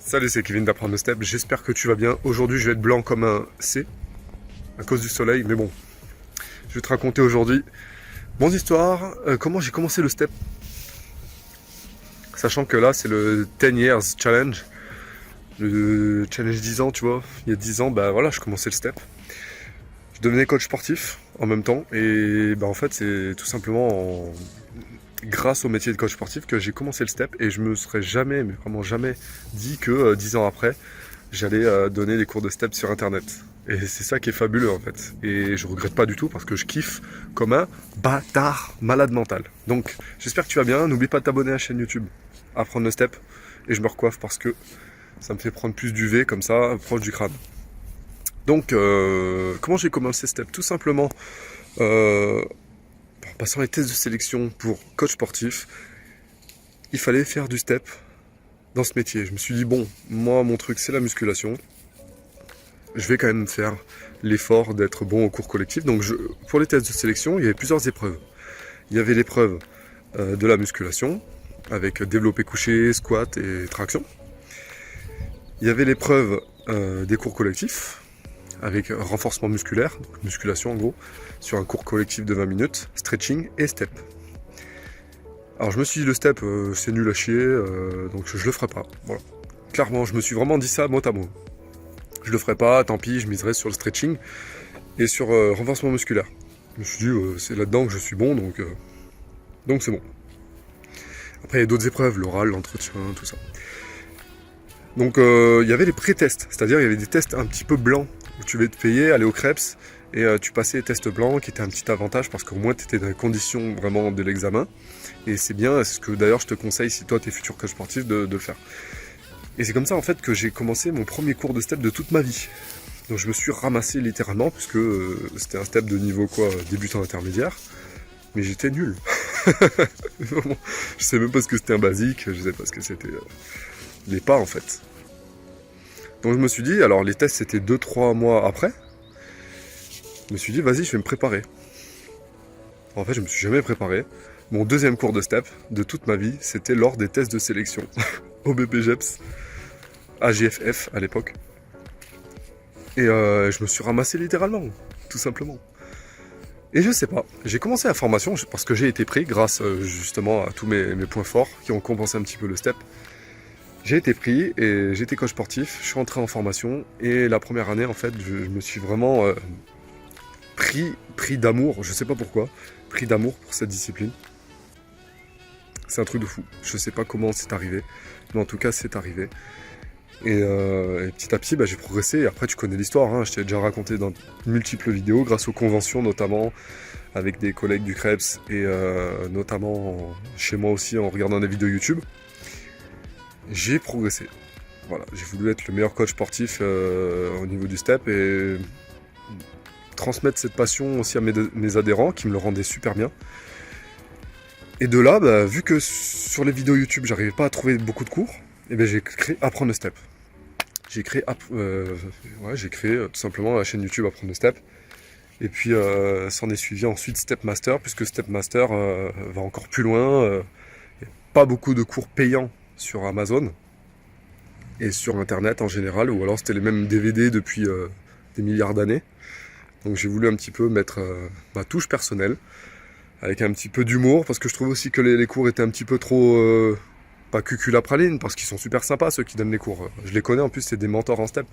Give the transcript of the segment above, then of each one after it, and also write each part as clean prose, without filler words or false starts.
Salut, c'est Kevin d'Apprendre le Step, j'espère que tu vas bien. Aujourd'hui je vais être blanc comme un C, à cause du soleil, mais bon. Je vais te raconter aujourd'hui mon histoire, comment j'ai commencé le step. Sachant que là c'est le 10 years challenge, le challenge 10 ans, tu vois. Il y a 10 ans, bah voilà, je commençais le step. Je devenais coach sportif en même temps, et bah en fait c'est tout simplement grâce au métier de coach sportif que j'ai commencé le step, et je me serais jamais, mais vraiment jamais dit que 10 ans après, j'allais donner des cours de step sur internet. Et c'est ça qui est fabuleux en fait. Et je regrette pas du tout parce que je kiffe comme un bâtard malade mental. Donc j'espère que tu vas bien. N'oublie pas de t'abonner à la chaîne YouTube Apprendre le Step. Et je me recoiffe parce que ça me fait prendre plus d'UV comme ça, proche du crâne. Donc comment j'ai commencé le step? Tout simplement en passant les tests de sélection pour coach sportif. Il fallait faire du step dans ce métier. Je me suis dit bon, moi mon truc c'est la musculation. Je vais quand même faire l'effort d'être bon au cours collectif. Donc pour les tests de sélection, il y avait plusieurs épreuves. Il y avait l'épreuve de la musculation, avec développé couché, squat et traction. Il y avait l'épreuve des cours collectifs, avec renforcement musculaire, donc musculation en gros, sur un cours collectif de 20 minutes, stretching et step. Alors je me suis dit le step c'est nul à chier, donc je le ferai pas. Voilà. Clairement, je me suis vraiment dit ça mot à mot. Je le ferai pas, tant pis, je miserai sur le stretching et sur renforcement musculaire. Je me suis dit, c'est là-dedans que je suis bon, donc c'est bon. Après, il y a d'autres épreuves, l'oral, l'entretien, tout ça. Donc, il y avait les pré-tests, c'est-à-dire il y avait des tests un petit peu blancs, où tu vas te payer, aller au Krebs, et tu passais les tests blancs, qui étaient un petit avantage, parce qu'au moins tu étais dans les conditions vraiment de l'examen. Et c'est bien, c'est ce que d'ailleurs je te conseille, si toi tu es futur coach sportif, de le faire. Et c'est comme ça en fait que j'ai commencé mon premier cours de step de toute ma vie. Donc je me suis ramassé littéralement, puisque c'était un step de niveau débutant intermédiaire. Mais j'étais nul. Je sais même pas ce que c'était un basique, je sais pas ce que c'était les pas en fait. Donc je me suis dit, alors les tests c'était 2-3 mois après. Je me suis dit vas-y, je vais me préparer. En fait je me suis jamais préparé. Mon deuxième cours de step de toute ma vie, c'était lors des tests de sélection au BPGEPS. AGFF à l'époque. Et je me suis ramassé littéralement, tout simplement. Et je sais pas, j'ai commencé la formation parce que j'ai été pris grâce justement à tous mes points forts qui ont compensé un petit peu le step. J'ai été pris et j'ai été coach sportif, je suis entré en formation et la première année en fait je me suis vraiment pris d'amour, je sais pas pourquoi, pris d'amour pour cette discipline. C'est un truc de fou, je sais pas comment c'est arrivé, mais en tout cas c'est arrivé. Et petit à petit, j'ai progressé. Et après, tu connais l'histoire, hein, je t'ai déjà raconté dans multiples vidéos, grâce aux conventions notamment, avec des collègues du Krebs, et notamment chez moi aussi en regardant des vidéos YouTube. J'ai progressé. Voilà, j'ai voulu être le meilleur coach sportif au niveau du step et transmettre cette passion aussi à mes adhérents qui me le rendaient super bien. Et de là, vu que sur les vidéos YouTube, j'arrivais pas à trouver beaucoup de cours, et j'ai créé Apprendre le Step. J'ai créé tout simplement la chaîne YouTube Apprendre le Step. Et puis s'en est suivi ensuite Step Master, puisque Step Master va encore plus loin. Il n'y a pas beaucoup de cours payants sur Amazon et sur Internet en général, ou alors c'était les mêmes DVD depuis des milliards d'années. Donc j'ai voulu un petit peu mettre ma touche personnelle, avec un petit peu d'humour, parce que je trouve aussi que les cours étaient un petit peu trop... pas cucul à praline, parce qu'ils sont super sympas ceux qui donnent les cours. Je les connais en plus, c'est des mentors en step.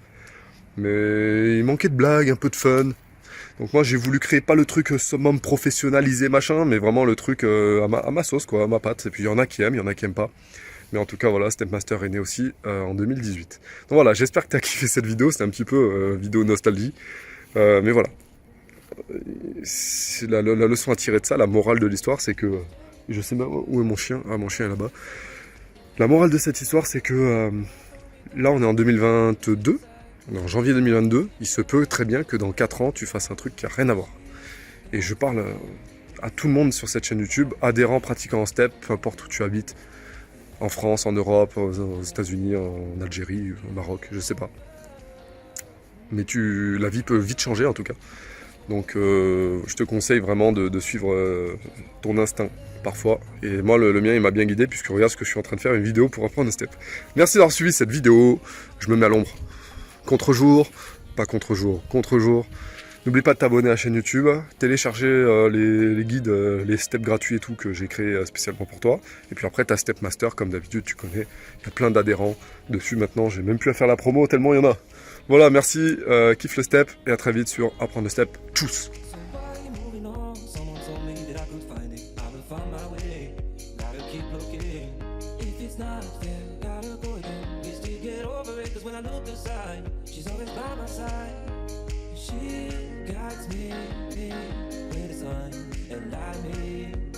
Mais il manquait de blagues, un peu de fun. Donc moi j'ai voulu créer pas le truc summum professionnalisé machin, mais vraiment le truc à ma sauce quoi, à ma patte. Et puis il y en a qui aiment, il y en a qui aiment pas. Mais en tout cas voilà, Step Master est né aussi en 2018. Donc voilà, j'espère que tu as kiffé cette vidéo, c'était un petit peu vidéo nostalgie. Mais voilà. C'est la leçon à tirer de ça, la morale de l'histoire, c'est que... je sais même où est mon chien. Ah, mon chien est là-bas. La morale de cette histoire, c'est que là, on est en 2022, on est en janvier 2022, il se peut très bien que dans 4 ans, tu fasses un truc qui n'a rien à voir. Et je parle à tout le monde sur cette chaîne YouTube, adhérents, pratiquants en step, peu importe où tu habites, en France, en Europe, aux États-Unis, en Algérie, au Maroc, je sais pas. Mais la vie peut vite changer en tout cas. Donc je te conseille vraiment de suivre ton instinct parfois. Et moi le mien il m'a bien guidé puisque regarde ce que je suis en train de faire, une vidéo pour apprendre un step. Merci d'avoir suivi cette vidéo. Je me mets à l'ombre. Contre-jour, pas contre-jour, contre-jour. N'oublie pas de t'abonner à la chaîne YouTube, télécharger les guides, les steps gratuits et tout que j'ai créé spécialement pour toi. Et puis après, ta Step Master, comme d'habitude, tu connais, il y a plein d'adhérents dessus maintenant. J'ai même plus à faire la promo tellement il y en a. Voilà, merci, kiffe le step et à très vite sur Apprendre le step. Tchuss! She guides me with the sun and light me.